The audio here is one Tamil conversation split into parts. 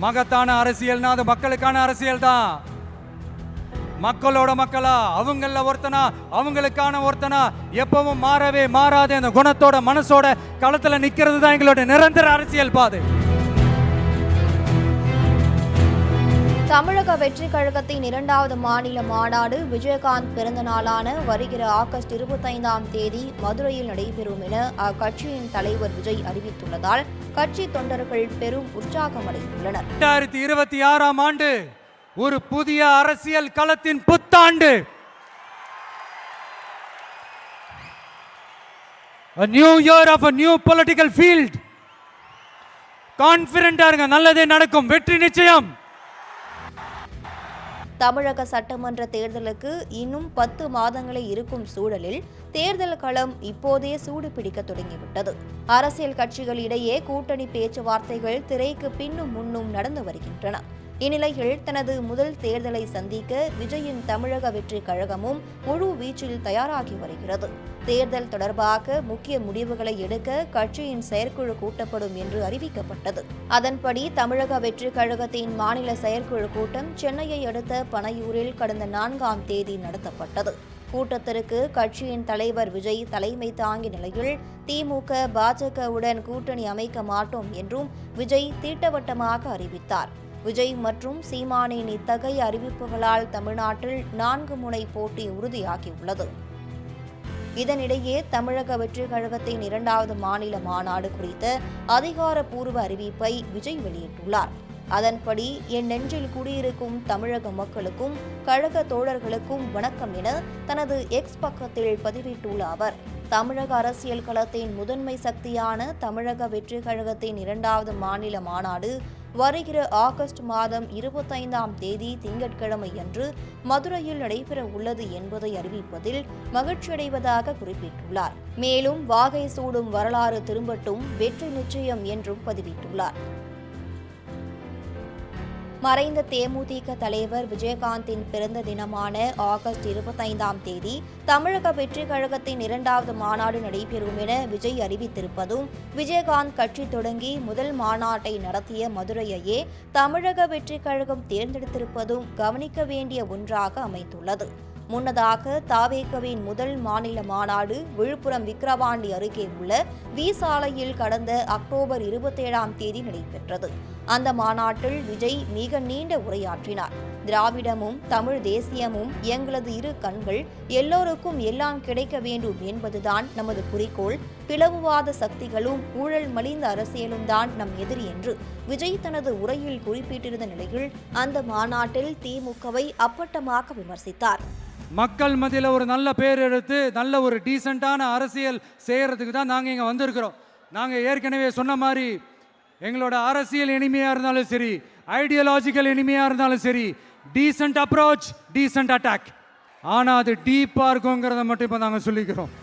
மகத்தான அரசியல்னா அது மக்களுக்கான அரசியல் தான். மக்களோட மக்களா, அவங்கள ஒருத்தனா, அவங்களுக்கான ஒருத்தனா, எப்பவும் மாறவே மாறாத அந்த குணத்தோட மனசோட களத்துல நிக்கிறது தான் எங்களோட நிரந்தர அரசியல் பாதை. தமிழக வெற்றி கழகத்தின் 2வது மாநில மாநாடு விஜயகாந்த் பிறந்த நாளான வருகிற ஆகஸ்ட் 25ஆம் தேதி மதுரையில் நடைபெறும் என அக்கட்சியின் தலைவர் விஜய் அறிவித்துள்ளதால் கட்சி தொண்டர்கள் பெரும் உற்சாகமடைந்துள்ளனர். 2026ஆம் ஆண்டு ஒரு புதிய அரசியல் களத்தின் புத்தாண்டு. A new year of a new political field. கான்ஃபிடென்ட்டா இருங்க, நல்லதே நடக்கும், வெற்றி நிச்சயம். தமிழக சட்டமன்ற தேர்தலுக்கு இன்னும் 10 மாதங்களே இருக்கும் சூழலில் தேர்தல் களம் இப்போதே சூடு பிடிக்க தொடங்கிவிட்டது. அரசியல் கட்சிகளிடையே கூட்டணி பேச்சுவார்த்தைகள் திரைக்கு பின்னும் முன்னும் நடந்து வருகின்றன. இந்நிலையில் தனது முதல் தேர்தலை சந்திக்க விஜயின் தமிழக வெற்றி கழகமும் முழு வீச்சில் தயாராகி வருகிறது. தேர்தல் தொடர்பாக முக்கிய முடிவுகளை எடுக்க கட்சியின் செயற்குழு கூட்டப்படும் என்று அறிவிக்கப்பட்டது. அதன்படி தமிழக வெற்றி கழகத்தின் மாநில செயற்குழு கூட்டம் சென்னையை அடுத்த பனையூரில் கடந்த 4ஆம் தேதி நடத்தப்பட்டது. கூட்டத்திற்கு கட்சியின் தலைவர் விஜய் தலைமை தாங்கிய நிலையில் திமுக, பாஜகவுடன் கூட்டணி அமைக்க மாட்டோம் என்றும் விஜய் திட்டவட்டமாக அறிவித்தார். விஜய் மற்றும் சீமானின் இத்தகைய அறிவிப்புகளால் தமிழ்நாட்டில் 4 முனை போட்டி உறுதியாகியுள்ளது. இதனிடையே தமிழக வெற்றி கழகத்தின் 2வது மாநில மாநாடு குறித்த அதிகாரப்பூர்வ அறிவிப்பை விஜய் வெளியிட்டுள்ளார். அதன்படி என் நெஞ்சில் குடியிருக்கும் தமிழக மக்களுக்கும் கழக தோழர்களுக்கும் வணக்கம் என தனது எக்ஸ் பக்கத்தில் பதிவிட்டுள்ள அவர், தமிழக அரசியல் களத்தின் முதன்மை சக்தியான தமிழக வெற்றி கழகத்தின் 2வது மாநில மாநாடு வருகிற ஆகஸ்ட் மாதம் 25ஆம் தேதி திங்கட்கிழமை அன்று மதுரையில் நடைபெற உள்ளது என்பதை அறிவிப்பதில் மகிழ்ச்சியடைவதாக குறிப்பிட்டுள்ளார். மேலும் வாகை சூடும் வரலாறு திரும்பட்டும், வெற்றி நிச்சயம் என்றும் பதிவிட்டுள்ளார். மறைந்த தேமுதிக தலைவர் விஜயகாந்தின் பிறந்த தினமான ஆகஸ்ட் 25ஆம் தேதி தமிழக வெற்றி கழகத்தின் 2வது மாநாடு நடைபெறும் என விஜய் அறிவித்திருப்பதும், விஜயகாந்த் கட்சி தொடங்கி முதல் மாநாட்டை நடத்திய மதுரையையே தமிழக வெற்றி கழகம் தேர்ந்தெடுத்திருப்பதும் கவனிக்க வேண்டிய ஒன்றாக அமைந்துள்ளது. முன்னதாக தாவேகவின் முதல் மாநில மாநாடு விழுப்புரம் விக்கிரவாண்டி அருகே உள்ள வி சாலையில் கடந்த அக்டோபர் 27ஆம் தேதி நடைபெற்றது. அந்த மாநாட்டில் விஜய் மிக நீண்ட உரையாற்றினார். திராவிடமும் தமிழ் தேசியமும் எங்களது இரு கண்கள், எல்லோருக்கும் எல்லாம் கிடைக்க வேண்டும் என்பதுதான் நமது குறிக்கோள், பிளவுவாத சக்திகளும் ஊழல் மலிந்த அரசியலும் தான் நம் எதிரி என்று விஜய் தனது உரையில் குறிப்பிட்டிருந்த நிலையில் அந்த மாநாட்டில் திமுகவை அப்பட்டமாக விமர்சித்தார். மக்கள் மத்தியில் ஒரு நல்ல பேர் எடுத்து நல்ல ஒரு டீசெண்டான அரசியல் செய்யறதுக்கு தான் நாங்கள் இங்கே வந்திருக்கிறோம். நாங்கள் ஏற்கனவே சொன்ன மாதிரி எங்களோட அரசியல் இனிமையாக இருந்தாலும் சரி, ஐடியாலஜிக்கல் இனிமையாக இருந்தாலும் சரி, டீசென்ட் அப்ரோச், டீசென்ட் அட்டாக், ஆனால் அது டீப்பாக இருக்குங்கிறத மட்டும் இப்போ நாங்கள் சொல்லிக்கிறோம்.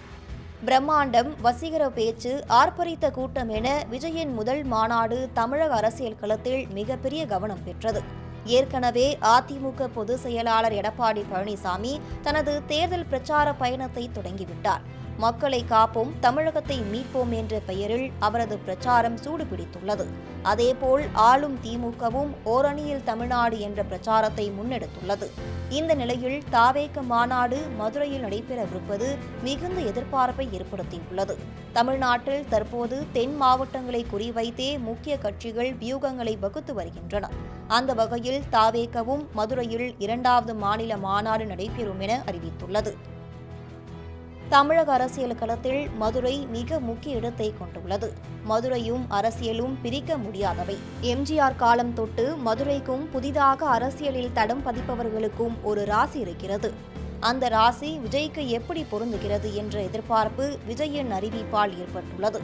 பிரம்மாண்டம், வசீகர பேச்சு, ஆர்ப்பரித்த கூட்டம் என விஜயின் முதல் மாநாடு தமிழக அரசியல் களத்தில் மிகப்பெரிய கவனம் பெற்றது. ஏற்கனவே அதிமுக பொதுச் செயலாளர் எடப்பாடி பழனிசாமி தனது தேர்தல் பிரச்சார பயணத்தை தொடங்கிவிட்டார். மக்களை காப்போம், தமிழகத்தை மீட்போம் என்ற பெயரில் அவரது பிரச்சாரம் சூடுபிடித்துள்ளது. அதேபோல் ஆளும் திமுகவும் ஓரணியில் தமிழ்நாடு என்ற பிரச்சாரத்தை முன்னெடுத்துள்ளது. இந்த நிலையில் தாவேக மாநாடு மதுரையில் நடைபெறவிருப்பது மிகுந்த எதிர்பார்ப்பை ஏற்படுத்தியுள்ளது. தமிழ்நாட்டில் தற்போது தென் மாவட்டங்களை குறிவைத்தே முக்கிய கட்சிகள் வியூகங்களை வகுத்து வருகின்றன. அந்த வகையில் தாவேகவும் மதுரையில் 2வது மாநில மாநாடு நடைபெறும் என அறிவித்துள்ளது. தமிழக அரசியல் களத்தில் மதுரை மிக முக்கிய இடத்தை கொண்டுள்ளது. மதுரையும் அரசியலும் பிரிக்க முடியாதவை. எம்ஜிஆர் காலம் தொட்டு மதுரைக்கும் புதிதாக அரசியலில் தடம் பதிப்பவர்களுக்கும் ஒரு ராசி இருக்கிறது. அந்த ராசி விஜய்க்கு எப்படி பொருந்துகிறது என்ற எதிர்பார்ப்பு விஜயின் அறிவிப்பால் ஏற்பட்டுள்ளது.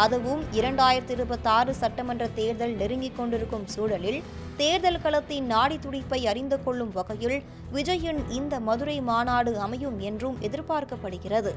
அதுவும் 2026 சட்டமன்ற தேர்தல் நெருங்கிக் கொண்டிருக்கும் சூழலில் தேர்தல் களத்தின் நாடி துடிப்பை அறிந்து கொள்ளும் வகையில் விஜயின் இந்த மதுரை மாநாடு அமையும் என்றும் எதிர்பார்க்கப்படுகிறது.